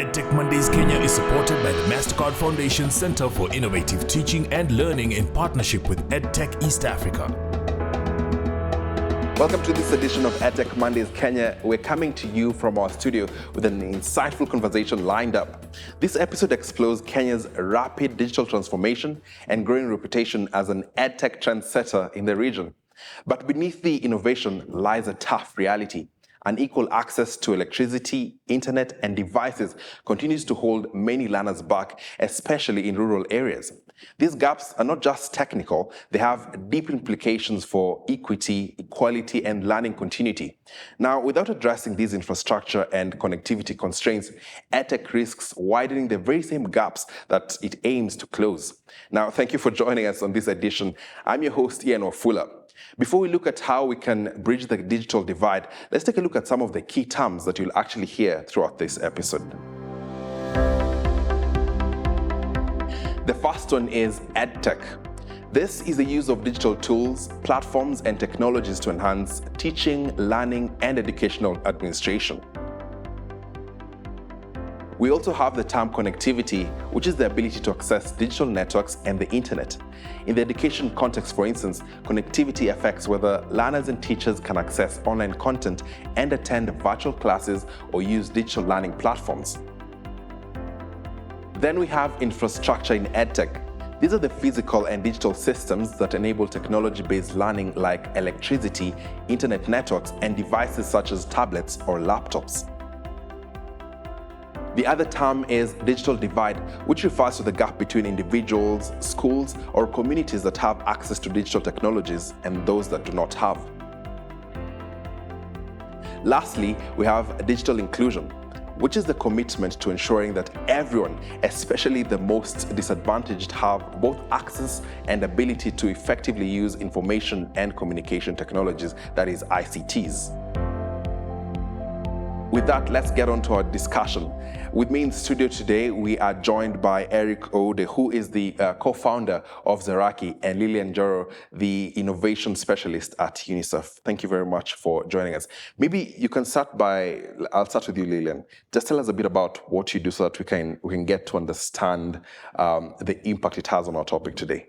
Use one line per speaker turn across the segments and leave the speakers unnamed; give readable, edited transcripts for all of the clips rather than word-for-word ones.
EdTech Mondays Kenya is supported by the MasterCard Foundation Center for Innovative Teaching and Learning in partnership with EdTech East Africa.
Welcome to this edition of EdTech Mondays Kenya. We're coming to you from our studio with an insightful conversation lined up. This episode explores Kenya's rapid digital transformation and growing reputation as an EdTech trendsetter in the region. But beneath the innovation lies a tough reality. Unequal access to electricity, internet, and devices continues to hold many learners back, especially in rural areas. These gaps are not just technical, they have deep implications for equity, equality, and learning continuity. Now, without addressing these infrastructure and connectivity constraints, EdTech risks widening the very same gaps that it aims to close. Now, thank you for joining us on this edition. I'm your host, Ian Wafula. Before we look at how we can bridge the digital divide, let's take a look at some of the key terms that you'll actually hear throughout this episode. The first one is EdTech. This is the use of digital tools, platforms, and technologies to enhance teaching, learning, and educational administration. We also have the term connectivity, which is the ability to access digital networks and the internet. In the education context, for instance, connectivity affects whether learners and teachers can access online content and attend virtual classes or use digital learning platforms. Then we have infrastructure in EdTech. These are the physical and digital systems that enable technology-based learning like electricity, internet networks, and devices such as tablets or laptops. The other term is digital divide, which refers to the gap between individuals, schools, or communities that have access to digital technologies and those that do not have. Lastly, we have digital inclusion, which is the commitment to ensuring that everyone, especially the most disadvantaged, have both access and ability to effectively use information and communication technologies, that is ICTs. With that, let's get on to our discussion. With me in studio today, we are joined by Eric Ode, who is the co-founder of Zeraki, and Lilian Joro, the innovation specialist at UNICEF. Thank you very much for joining us. Maybe you can I'll start with you, Lilian. Just tell us a bit about what you do so that we can get to understand the impact it has on our topic today.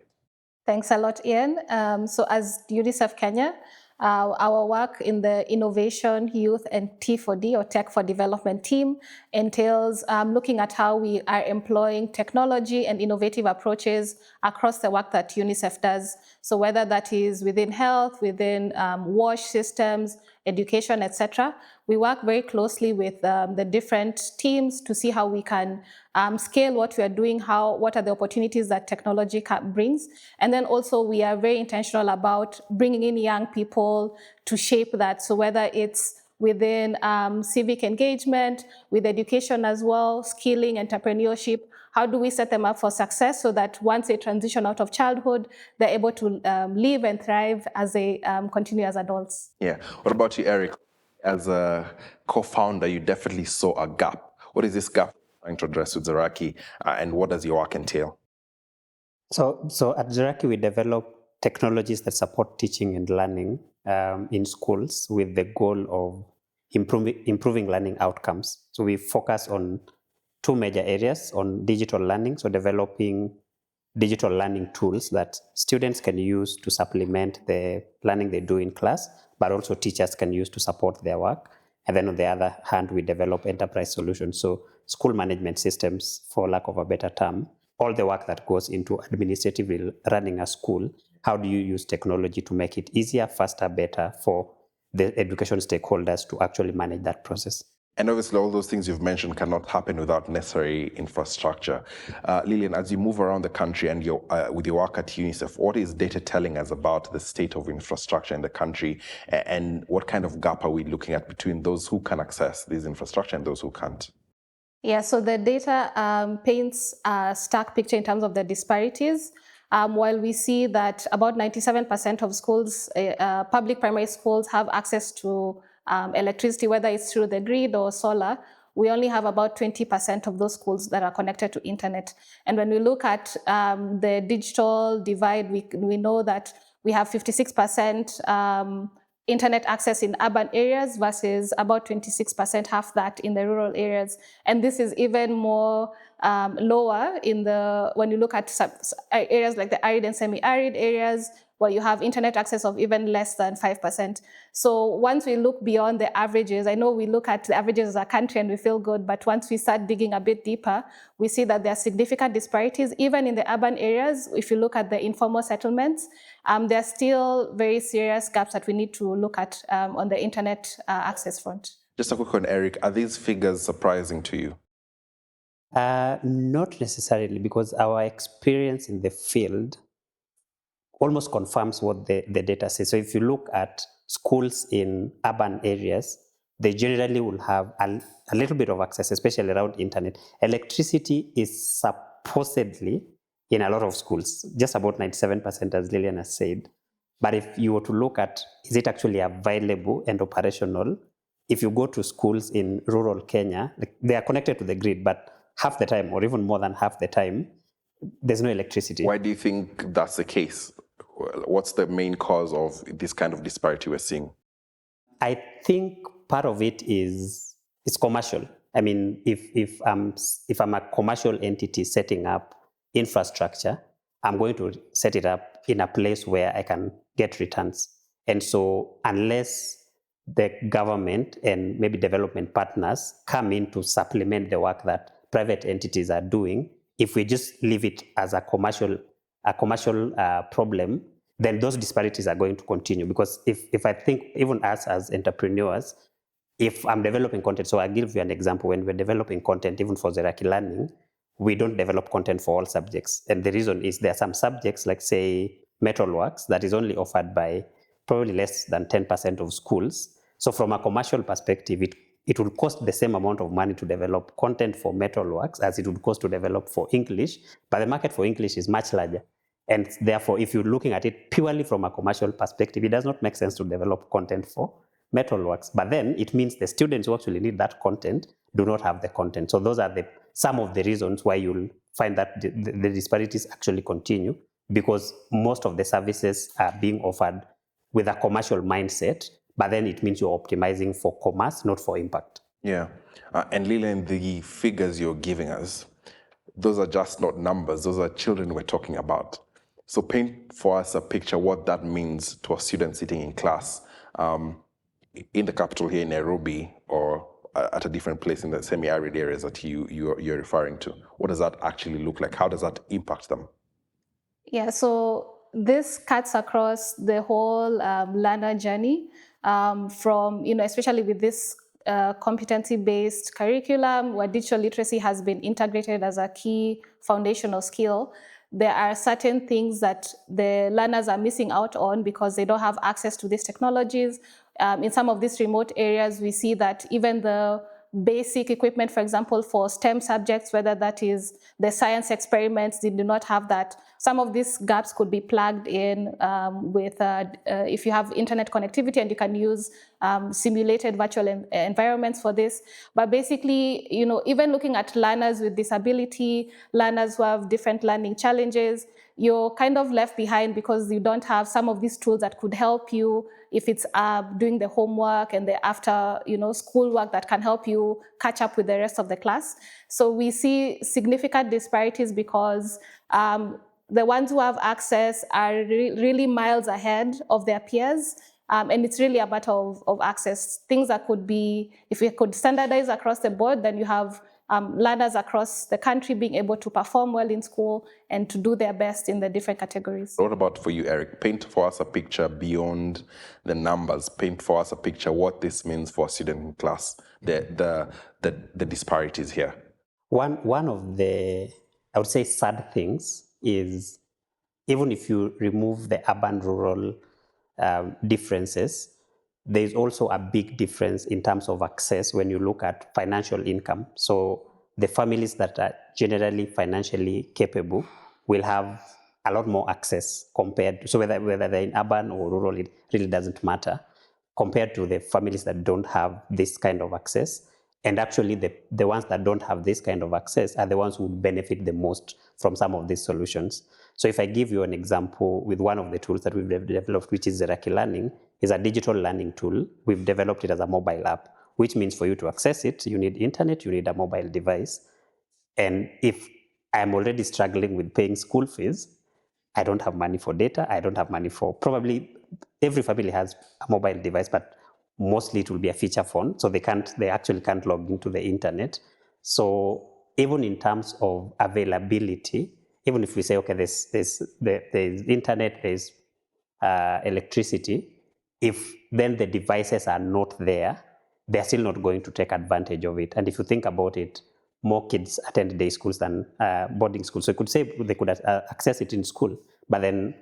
Thanks a lot, Ian. So as UNICEF Kenya, our work in the Innovation, Youth, and T4D, or Tech for Development team, entails looking at how we are employing technology and innovative approaches across the work that UNICEF does. So whether that is within health, within WASH systems, education, etc., we work very closely with the different teams to see how we can scale what we are doing, what are the opportunities that technology brings. And then also we are very intentional about bringing in young people to shape that. So whether it's within civic engagement, with education as well, skilling, entrepreneurship, how do we set them up for success so that once they transition out of childhood, they're able to live and thrive as they continue as adults?
Yeah. What about you, Eric? As a co-founder, you definitely saw a gap. What is this gap you're trying to address with Zeraki, and what does your work entail?
So at Zeraki, we develop technologies that support teaching and learning in schools with the goal of improving learning outcomes. So we focus on two major areas: on digital learning, so developing digital learning tools that students can use to supplement the learning they do in class, but also teachers can use to support their work. And then on the other hand, we develop enterprise solutions, so school management systems, for lack of a better term, all the work that goes into administratively running a school. How do you use technology to make it easier, faster, better for the education stakeholders to actually manage that process?
And obviously, all those things you've mentioned cannot happen without necessary infrastructure. Lilian, as you move around the country and with your work at UNICEF, what is data telling us about the state of infrastructure in the country, and what kind of gap are we looking at between those who can access this infrastructure and those who can't?
Yeah, so the data paints a stark picture in terms of the disparities. While we see that about 97% of schools, public primary schools, have access to electricity, whether it's through the grid or solar, we only have about 20% of those schools that are connected to internet. And when we look at the digital divide, we know that we have 56% internet access in urban areas versus about 26%, half that in the rural areas. And this is even more lower when you look at areas like the arid and semi-arid areas, where you have internet access of even less than 5%. So once we look beyond the averages, I know we look at the averages as a country and we feel good, but once we start digging a bit deeper, we see that there are significant disparities, even in the urban areas. If you look at the informal settlements, there are still very serious gaps that we need to look at on the internet access front.
Just a quick one, Eric. Are these figures surprising to you?
Not necessarily, because our experience in the field almost confirms what the data says. So if you look at schools in urban areas, they generally will have a little bit of access, especially around internet. Electricity is supposedly in a lot of schools, just about 97%, as Lillian has said. But if you were to look at, is it actually available and operational? If you go to schools in rural Kenya, they are connected to the grid, but half the time, or even more than half the time, there's no electricity.
Why do you think that's the case? What's the main cause of this kind of disparity we're seeing?
I think part of it is it's commercial. I mean, if I'm a commercial entity setting up infrastructure, I'm going to set it up in a place where I can get returns. And so unless the government and maybe development partners come in to supplement the work that private entities are doing, if we just leave it as a commercial problem, then those disparities are going to continue. Because if I think, even us as entrepreneurs, if I'm developing content, so I'll give you an example. When we're developing content, even for Zeraki Learning, we don't develop content for all subjects. And the reason is there are some subjects, like say Metalworks, that is only offered by probably less than 10% of schools. So from a commercial perspective, it will cost the same amount of money to develop content for Metalworks as it would cost to develop for English, but the market for English is much larger. And therefore, if you're looking at it purely from a commercial perspective, it does not make sense to develop content for Metalworks. But then it means the students who actually need that content do not have the content. So those are some of the reasons why you'll find that the disparities actually continue, because most of the services are being offered with a commercial mindset, but then it means you're optimizing for commerce, not for impact.
Yeah. And Lillian, the figures you're giving us, those are just not numbers. Those are children we're talking about. So paint for us a picture what that means to a student sitting in class in the capital here in Nairobi, or at a different place in the semi-arid areas that you're referring to. What does that actually look like? How does that impact them?
Yeah, so this cuts across the whole learner journey from, especially with this competency-based curriculum where digital literacy has been integrated as a key foundational skill. There are certain things that the learners are missing out on because they don't have access to these technologies. In some of these remote areas, we see that even the basic equipment, for example, for STEM subjects, whether that is the science experiments, they do not have that. Some of these gaps could be plugged in with, if you have internet connectivity and you can use simulated virtual environments for this. But basically, even looking at learners with disability, learners who have different learning challenges, you're kind of left behind because you don't have some of these tools that could help you if it's doing the homework and the after school work that can help you catch up with the rest of the class. So we see significant disparities because the ones who have access are really miles ahead of their peers. And it's really a matter of access. Things that could be, if we could standardize across the board, then you have learners across the country being able to perform well in school and to do their best in the different categories.
What about for you, Eric? Paint for us a picture beyond the numbers. Paint for us a picture what this means for a student in class, the disparities here.
One of the, I would say, sad things is, even if you remove the urban-rural differences, there is also a big difference in terms of access when you look at financial income. So the families that are generally financially capable will have a lot more access compared to, so whether they're in urban or rural, it really doesn't matter, compared to the families that don't have this kind of access. And actually the ones that don't have this kind of access are the ones who benefit the most from some of these solutions. So if I give you an example with one of the tools that we've developed, which is Zeraki Learning, is a digital learning tool. We've developed it as a mobile app, which means for you to access it, you need internet, you need a mobile device. And if I'm already struggling with paying school fees, I don't have money for data, I don't have money for, probably every family has a mobile device, but mostly it will be a feature phone, so they actually can't log into the internet. So even in terms of availability, even if we say, okay, there's internet, there's electricity, if then the devices are not there, they're still not going to take advantage of it. And if you think about it, more kids attend day schools than boarding schools. So you could say they could access it in school, but then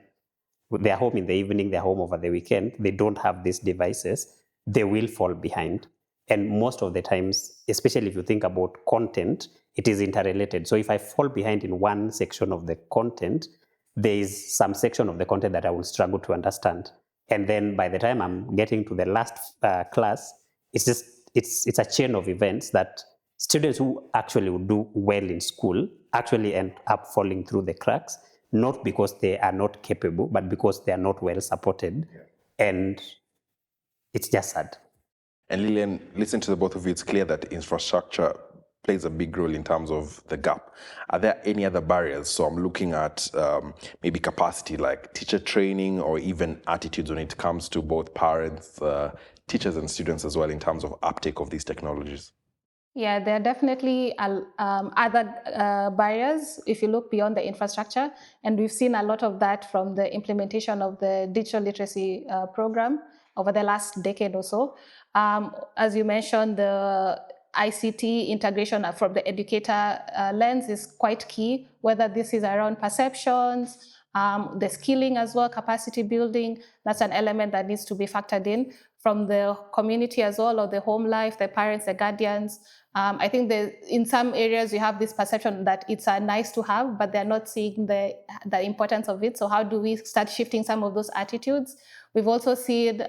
they're home in the evening, they're home over the weekend, they don't have these devices, they will fall behind. And most of the times, especially if you think about content, it is interrelated. So if I fall behind in one section of the content, there is some section of the content that I will struggle to understand. And then by the time I'm getting to the last class, it's a chain of events that students who actually would do well in school actually end up falling through the cracks, not because they are not capable, but because they are not well supported. Yeah. And it's just sad.
And Lillian, listening to the both of you, it's clear that infrastructure plays a big role in terms of the gap. Are there any other barriers? So I'm looking at maybe capacity, like teacher training, or even attitudes when it comes to both parents, teachers and students as well, in terms of uptake of these technologies.
Yeah, there are definitely other barriers if you look beyond the infrastructure, and we've seen a lot of that from the implementation of the digital literacy program over the last decade or so. As you mentioned, the ICT integration from the educator lens is quite key, whether this is around perceptions, the skilling as well, capacity building. That's an element that needs to be factored in from the community as well, or the home life, the parents, the guardians. I think in some areas you have this perception that it's a nice to have, but they're not seeing the importance of it. So how do we start shifting some of those attitudes? We've also seen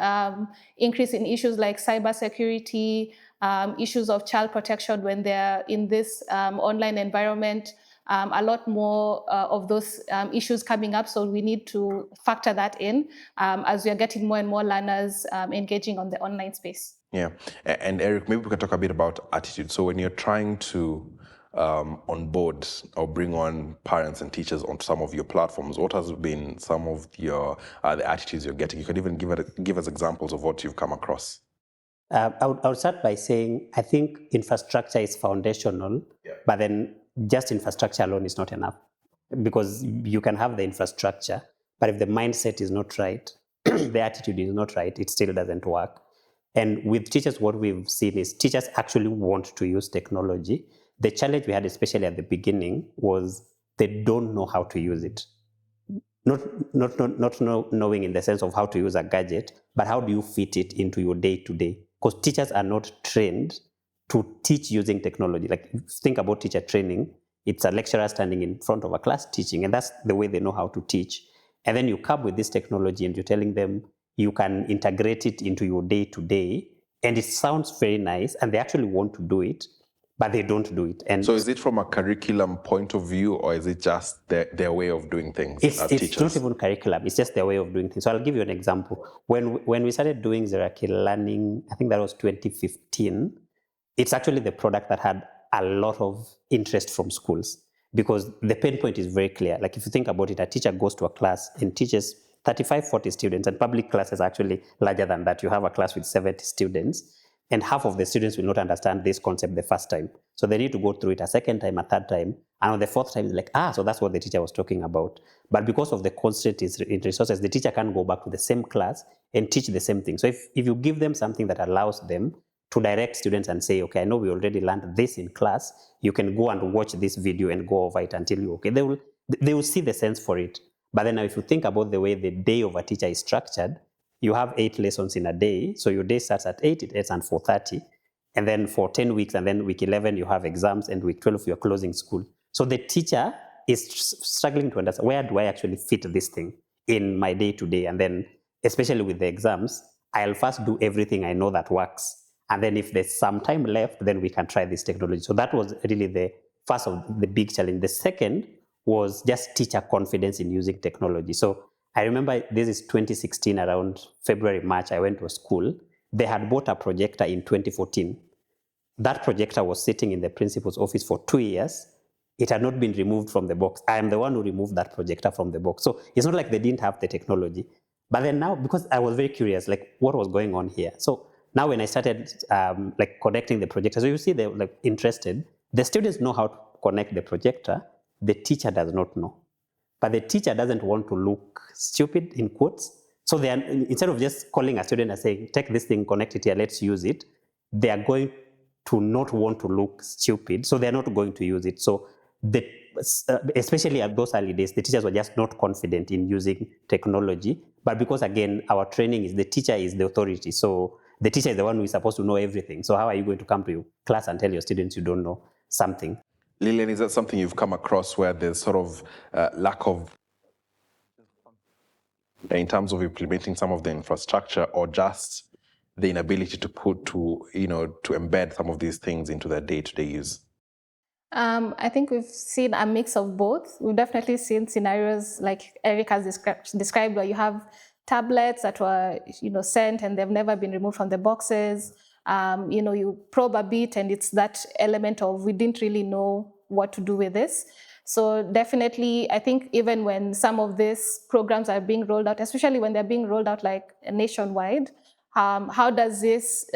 increase in issues like cybersecurity, issues of child protection when they're in this online environment. A lot more of those issues coming up, so we need to factor that in as we are getting more and more learners engaging on the online space.
Yeah, and Eric, maybe we can talk a bit about attitude. So when you're trying to onboard or bring on parents and teachers onto some of your platforms, what has been some of your the attitudes you're getting? You could even give us examples of what you've come across.
I would start by saying I think infrastructure is foundational, but then just infrastructure alone is not enough, because you can have the infrastructure, but if the mindset is not right, the attitude is not right, it still doesn't work. And with teachers, what we've seen is teachers actually want to use technology. The challenge we had, especially at the beginning, was they don't know how to use it. Not knowing in the sense of how to use a gadget, but how do you fit it into your day-to-day? Because teachers are not trained to teach using technology. Like, think about teacher training. It's a lecturer standing in front of a class teaching, and that's the way they know how to teach. And then you come with this technology and you're telling them you can integrate it into your day-to-day, and it sounds very nice, and they actually want to do it, but they don't do it. And
so is it from a curriculum point of view, or is it just their way of doing things as teachers?
It's not even curriculum, it's just their way of doing things. So I'll give you an example. When we started doing Zeraki Learning, I think that was 2015, it's actually the product that had a lot of interest from schools, because the pain point is very clear. Like, if you think about it, a teacher goes to a class and teaches 35, 40 students, and public classes are actually larger than that. You have a class with 70 students, and half of the students will not understand this concept the first time. So they need to go through it a second time, a third time, and on the fourth time, like, so that's what the teacher was talking about. But because of the constraint in resources, the teacher can't go back to the same class and teach the same thing. So if you give them something that allows them to direct students and say, okay, I know we already learned this in class, you can go and watch this video and go over it until you're okay, they will see the sense for it. But then now, if you think about the way the day of a teacher is structured, you have 8 lessons in a day. So your day starts at 8, it ends at 4:30. And then for 10 weeks, and then week 11, you have exams, and week 12, you're closing school. So the teacher is struggling to understand, where do I actually fit this thing in my day-to-day? And then, especially with the exams, I'll first do everything I know that works. And then if there's some time left, then we can try this technology. So that was really the first of the big challenge. The second was just teacher confidence in using technology. So I remember this is 2016, around February, March, I went to school. They had bought a projector in 2014. That projector was sitting in the principal's office for 2 years. It had not been removed from the box. I am the one who removed that projector from the box. So it's not like they didn't have the technology. But then now, because I was very curious, like what was going on here? So now when I started like connecting the projector, so you see they're like interested. The students know how to connect the projector. The teacher does not know. But the teacher doesn't want to look stupid, in quotes. So they are, instead of just calling a student and saying, take this thing, connect it here, let's use it, they are going to not want to look stupid. So they're not going to use it. So especially at those early days, the teachers were just not confident in using technology. But because, again, our training is the teacher is the authority. So the teacher is the one who is supposed to know everything. So how are you going to come to your class and tell your students you don't know something?
Lillian, is that something you've come across where there's sort of lack of, in terms of implementing some of the infrastructure, or just the inability to embed some of these things into their day-to-day use?
I think we've seen a mix of both. We've definitely seen scenarios like Eric has described, where you have tablets that were sent and they've never been removed from the boxes. You probe a bit and it's that element of we didn't really know what to do with this. So definitely, I think even when some of these programs are being rolled out, especially when they're being rolled out like nationwide, how does this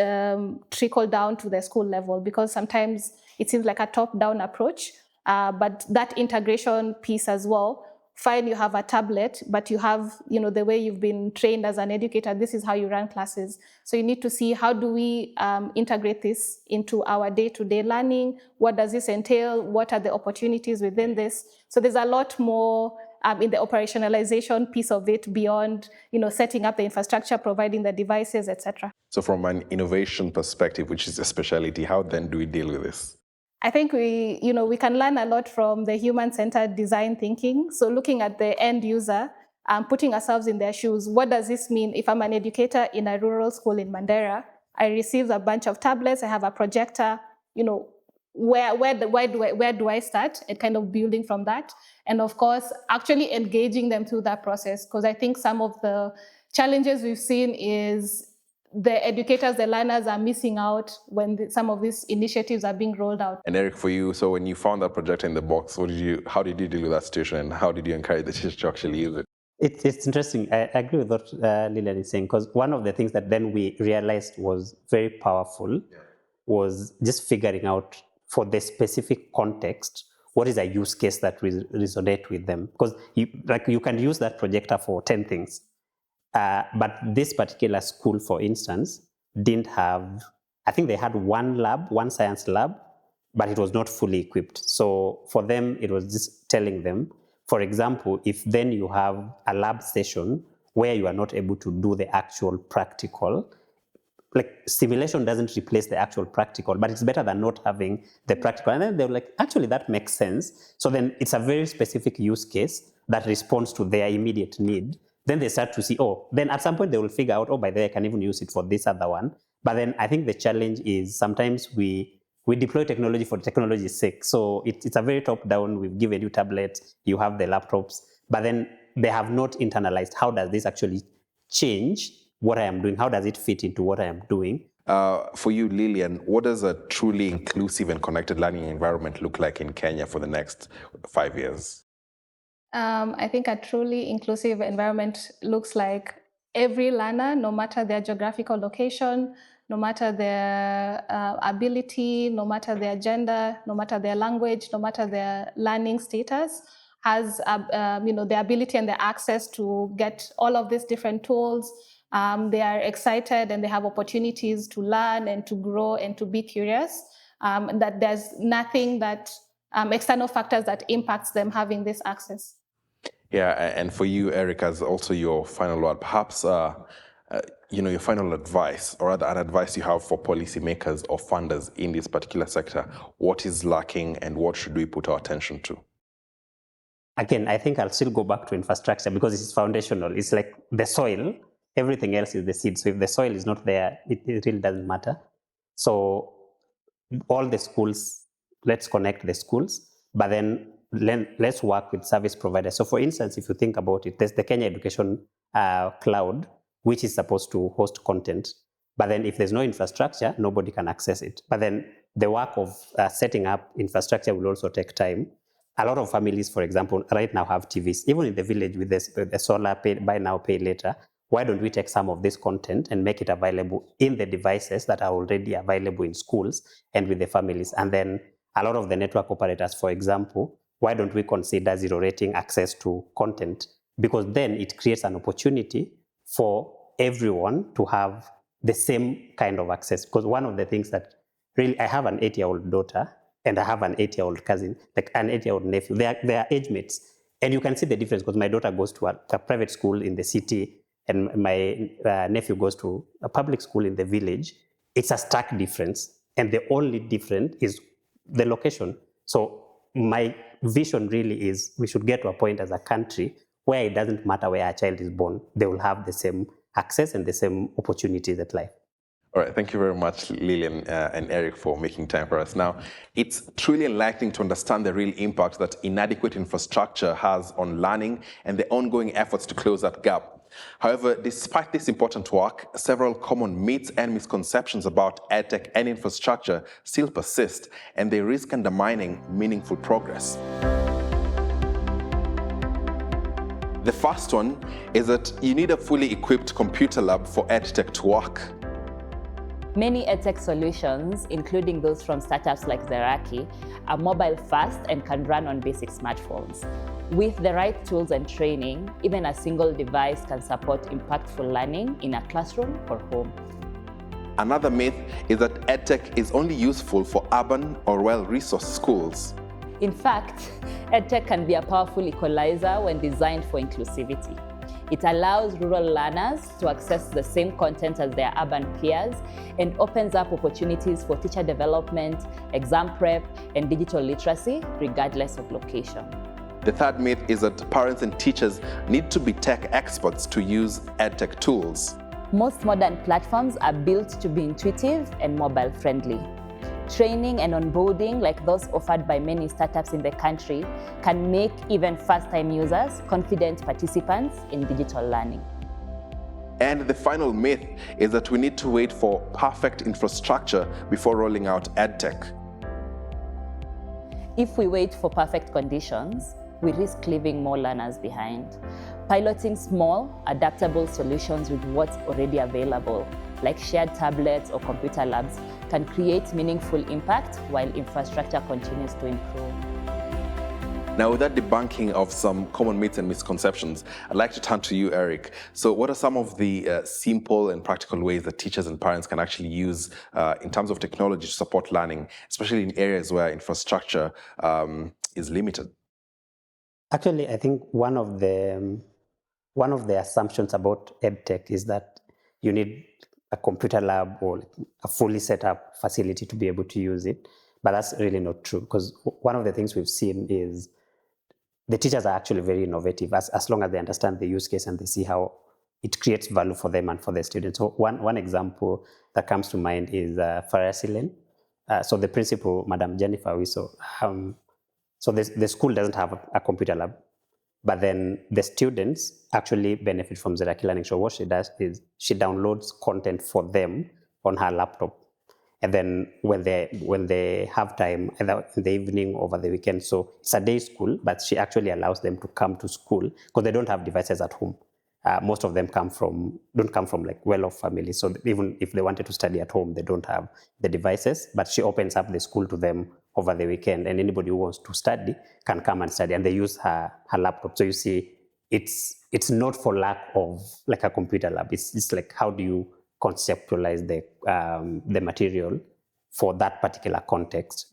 trickle down to the school level? Because sometimes it seems like a top-down approach, but that integration piece as well. Fine, you have a tablet, but you have, the way you've been trained as an educator, this is how you run classes. So you need to see, how do we integrate this into our day-to-day learning? What does this entail? What are the opportunities within this? So there's a lot more in the operationalization piece of it beyond, setting up the infrastructure, providing the devices, etc.
So from an innovation perspective, which is a specialty, how then do we deal with this?
I think we can learn a lot from the human-centered design thinking. So looking at the end user, putting ourselves in their shoes. What does this mean if I'm an educator in a rural school in Mandera? I receive a bunch of tablets, I have a projector, where do I start, and kind of building from that. And of course, actually engaging them through that process, because I think some of the challenges we've seen is the educators, the learners are missing out when some of these initiatives are being rolled out.
And Eric, for you, so when you found that projector in the box, how did you deal with that situation, and how did you encourage the teachers to actually use it?
It's interesting. I agree with what Lillian is saying, because one of the things that then we realized was very powerful was just figuring out, for the specific context, what is a use case that resonate with them. Because you can use that projector for 10 things. But this particular school, for instance, didn't have, I think they had one science lab, but it was not fully equipped. So for them, it was just telling them, for example, if then you have a lab session where you are not able to do the actual practical, like simulation doesn't replace the actual practical, but it's better than not having the practical. And then they were like, actually, that makes sense. So then it's a very specific use case that responds to their immediate need. Then they start to see, then at some point they will figure out, by the way, I can even use it for this other one. But then I think the challenge is sometimes we deploy technology for technology's sake. So it's a very top-down. We've given you tablets, you have the laptops, but then they have not internalized, how does this actually change what I am doing? How does it fit into what I am doing?
For you, Lillian, what does a truly inclusive and connected learning environment look like in Kenya for the next 5 years?
I think a truly inclusive environment looks like every learner, no matter their geographical location, no matter their ability, no matter their gender, no matter their language, no matter their learning status, has the ability and the access to get all of these different tools. They are excited and they have opportunities to learn and to grow and to be curious. And that there's nothing that external factors that impacts them having this access.
Yeah, and for you, Eric, as also your final word, perhaps your final advice, or rather an advice you have for policymakers or funders in this particular sector. What is lacking and what should we put our attention to?
Again, I think I'll still go back to infrastructure, because it's foundational. It's like the soil, everything else is the seed. So if the soil is not there, it really doesn't matter. So all the schools, let's connect the schools, but then let's work with service providers. So for instance, if you think about it, there's the Kenya Education Cloud, which is supposed to host content. But then if there's no infrastructure, nobody can access it. But then the work of setting up infrastructure will also take time. A lot of families, for example, right now have TVs, even in the village with the solar buy now, pay later. Why don't we take some of this content and make it available in the devices that are already available in schools and with the families? And then a lot of the network operators, for example, why don't we consider zero rating access to content? Because then it creates an opportunity for everyone to have the same kind of access. Because one of the things that really, I have an 8-year-old daughter and I have an 8-year-old cousin, like an 8-year-old nephew. They are age mates. And you can see the difference because my daughter goes to a private school in the city and my nephew goes to a public school in the village. It's a stark difference. And the only difference is the location. So my vision really is we should get to a point as a country where it doesn't matter where a child is born, they will have the same access and the same opportunities at life.
All right, thank you very much, Lillian and Eric, for making time for us. Now, it's truly enlightening to understand the real impact that inadequate infrastructure has on learning and the ongoing efforts to close that gap. However, despite this important work, several common myths and misconceptions about EdTech and infrastructure still persist, and they risk undermining meaningful progress. The first one is that you need a fully equipped computer lab for EdTech to work.
Many EdTech solutions, including those from startups like Zeraki, are mobile fast and can run on basic smartphones. With the right tools and training, even a single device can support impactful learning in a classroom or home.
Another myth is that EdTech is only useful for urban or well-resourced schools.
In fact, EdTech can be a powerful equalizer when designed for inclusivity. It allows rural learners to access the same content as their urban peers and opens up opportunities for teacher development, exam prep, and digital literacy, regardless of location.
The third myth is that parents and teachers need to be tech experts to use EdTech tools.
Most modern platforms are built to be intuitive and mobile-friendly. Training and onboarding, like those offered by many startups in the country, can make even first-time users confident participants in digital learning.
And the final myth is that we need to wait for perfect infrastructure before rolling out EdTech.
If we wait for perfect conditions, we risk leaving more learners behind. Piloting small, adaptable solutions with what's already available, like shared tablets or computer labs, can create meaningful impact while infrastructure continues to improve.
Now, with that debunking of some common myths and misconceptions, I'd like to turn to you, Eric. So what are some of the simple and practical ways that teachers and parents can actually use in terms of technology to support learning, especially in areas where infrastructure is limited?
Actually, I think one of the assumptions about EdTech is that you need a computer lab or a fully set up facility to be able to use it. But that's really not true, because one of the things we've seen is the teachers are actually very innovative as long as they understand the use case and they see how it creates value for them and for their students. So one example that comes to mind is Farasilen. So the principal, Madam Jennifer Wiso, so the school doesn't have a computer lab, but then the students actually benefit from Zeraki Learning. So what she does is she downloads content for them on her laptop. And then when they have time, either in the evening or over the weekend, so it's a day school, but she actually allows them to come to school because they don't have devices at home. Most of them don't come from like well-off families. So even if they wanted to study at home, they don't have the devices, but she opens up the school to them over the weekend, and anybody who wants to study can come and study, and they use her laptop. So you see, it's not for lack of like a computer lab. It's like, how do you conceptualize the material for that particular context?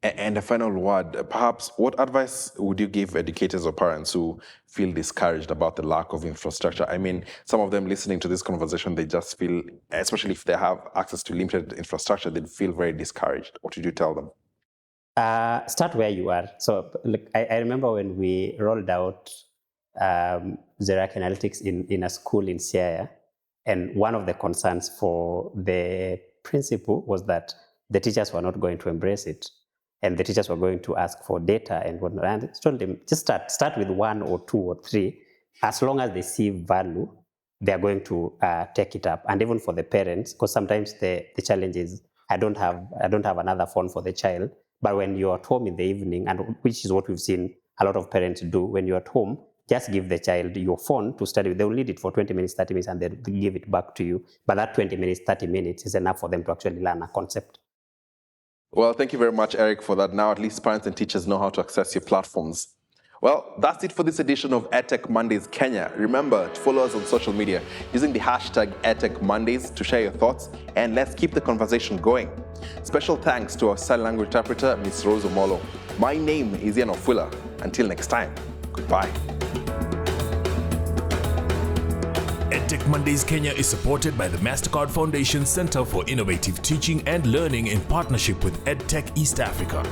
And a final word, perhaps, what advice would you give educators or parents who feel discouraged about the lack of infrastructure? I mean, some of them listening to this conversation, they just feel, especially if they have access to limited infrastructure, they'd feel very discouraged. What would you tell them?
Start where you are. So look, I remember when we rolled out Zeraki Analytics in a school in Siaya, and one of the concerns for the principal was that the teachers were not going to embrace it. and the teachers were going to ask for data and whatnot. And I told them, just start with 1 or 2 or 3. As long as they see value, they are going to take it up. And even for the parents, because sometimes the challenge is I don't have another phone for the child. But when you're at home in the evening, and which is what we've seen a lot of parents do, when you're at home, just give the child your phone to study with. They'll need it for 20 minutes, 30 minutes, and they'll give it back to you. But that 20 minutes, 30 minutes is enough for them to actually learn a concept.
Well, thank you very much, Eric, for that. Now at least parents and teachers know how to access your platforms. Well, that's it for this edition of EdTech Mondays Kenya. Remember to follow us on social media using the hashtag EdTech Mondays to share your thoughts, and let's keep the conversation going. Special thanks to our sign language interpreter, Ms. Rose Omolo. My name is Ian Ofula. Until next time, goodbye.
EdTech Mondays Kenya is supported by the MasterCard Foundation Center for Innovative Teaching and Learning in partnership with EdTech East Africa.